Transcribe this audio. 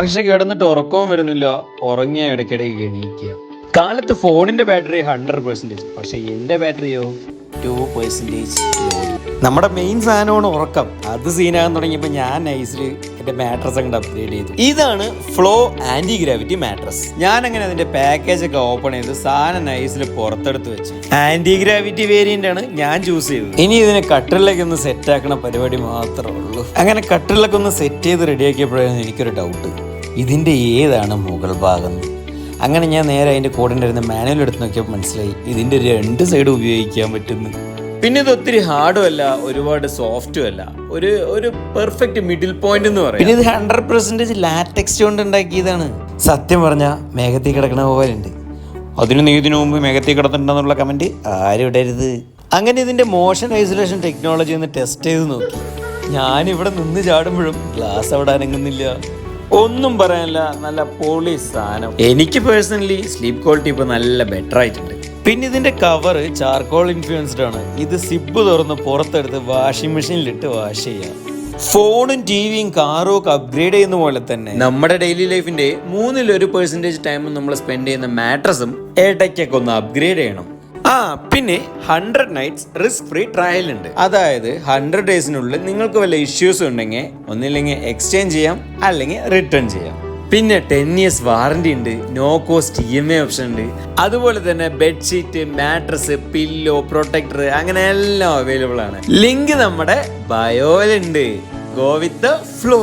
പക്ഷെ കിടന്നിട്ട് ഉറക്കവും വരുന്നില്ല. ഉറങ്ങിയ ഇടയ്ക്കിടയ്ക്ക് എണീക്കുക. കാലത്ത് ഫോണിന്റെ ബാറ്ററി 100%, പക്ഷെ എന്റെ ബാറ്ററിയോ 2%. നമ്മുടെ മെയിൻ സാധനമാണ് ഉറക്കം. അത് സീനാകാൻ തുടങ്ങിയപ്പോൾ ഞാൻ നൈസിൽ എൻ്റെ മാട്രസ് അങ്ങോട്ട് അപ്ഗ്രേഡ് ചെയ്തു. ഇതാണ് ഫ്ലോ ആന്റി ഗ്രാവിറ്റി മാട്രസ്. ഞാൻ അങ്ങനെ അതിന്റെ പാക്കേജ് ഒക്കെ ഓപ്പൺ ചെയ്ത് സാധനം നൈസിൽ പുറത്തെടുത്ത് വെച്ചു. ആന്റി ഗ്രാവിറ്റി വേരിയന്റ് ആണ് ഞാൻ ചൂസ് ചെയ്തത്. ഇനി ഇതിനെ കട്ടിലൊക്കെ ഒന്ന് സെറ്റ് ആക്കണ പരിപാടി മാത്രമേ ഉള്ളൂ. അങ്ങനെ കട്ടിലൊക്കെ ഒന്ന് സെറ്റ് ചെയ്ത് റെഡിയാക്കിയപ്പോഴായിരുന്നു എനിക്കൊരു ഡൗട്ട്, ഇതിന്റെ ഏതാണ് മുകൾ ഭാഗം. അങ്ങനെ ഞാൻ നേരെ അതിൻ്റെ കൂടെ ഉണ്ടായിരുന്ന മാനുവൽ എടുത്ത് നോക്കിയപ്പോൾ മനസ്സിലായി ഇതിൻ്റെ 2 സൈഡ് ഉപയോഗിക്കാൻ പറ്റുന്നു. പിന്നെ ഇത് ഒത്തിരി ഹാർഡും അല്ല, ഒരുപാട് സോഫ്റ്റും അല്ല, ഒരു പെർഫെക്റ്റ് മിഡിൽ പോയിന്റ് എന്ന് പറയും. പിന്നെ ഇത് 100% ലാറ്റക്സ് കൊണ്ട് ഉണ്ടാക്കിയതാണ്. സത്യം പറഞ്ഞാൽ മേഘത്തിൽ കിടക്കണ പോലെ ഉണ്ട്. നീ ഇതിനു മുമ്പ് മേഘത്തിൽ കിടന്നിട്ടുണ്ടെന്നുള്ള കമൻറ്റ് ആരും ഇടരുത്. അങ്ങനെ ഇതിൻ്റെ മോഷൻ ഐസൊലേഷൻ ടെക്നോളജി ഒന്ന് ടെസ്റ്റ് ചെയ്ത് നോക്കി. ഞാനിവിടെ നിന്ന് ചാടുമ്പോഴും ഗ്ലാസ് അവിടെ അനങ്ങുന്നില്ല. ഒന്നും പറയാനില്ല, നല്ല പോളി സാധനം. എനിക്ക് പേഴ്സണലി സ്ലീപ്പ് ക്വാളിറ്റി ഇപ്പോൾ നല്ല ബെറ്റർ ആയിട്ടുണ്ട്. പിന്നെ ഇതിന്റെ കവർ ചാർക്കോൾ ഇൻഫ്ലുവൻസ്ഡ് ആണ്. ഇത് സിബ് തുറന്ന് പുറത്തെടുത്ത് വാഷിംഗ് മെഷീനിലിട്ട് വാഷ് ചെയ്യാം. ഫോണും ടിവിയും കാറും ഒക്കെ അപ്ഗ്രേഡ് ചെയ്യുന്ന പോലെ തന്നെ നമ്മുടെ ഡെയിലി ലൈഫിന്റെ 1% ടൈമും നമ്മൾ സ്പെൻഡ് ചെയ്യുന്ന മാട്രസും ഇടയ്ക്കൊക്കെ ഒന്ന് അപ്ഗ്രേഡ് ചെയ്യണം. പിന്നെ 100 nights റിസ്ക് ഫ്രീ ട്രയൽ ഉണ്ട്. അതായത് 100 daysനുള്ളിൽ നിങ്ങൾക്ക് വല്ല ഇഷ്യൂസ് ഉണ്ടെങ്കിൽ ഒന്നില്ലെങ്കിൽ എക്സ്ചേഞ്ച് ചെയ്യാം, അല്ലെങ്കിൽ റിട്ടേൺ ചെയ്യാം. പിന്നെ 10 years വാറന്റി ഉണ്ട്, നോ കോസ്റ്റ് EMI ഓപ്ഷൻ ഉണ്ട്. അതുപോലെ തന്നെ ബെഡ്ഷീറ്റ്, മാട്രസ്, പില്ലോ, പ്രൊട്ടക്ടർ അങ്ങനെ എല്ലാം അവൈലബിൾ ആണ്. ലിങ്ക് നമ്മുടെ ബയോയിലുണ്ട്. Go with the flow.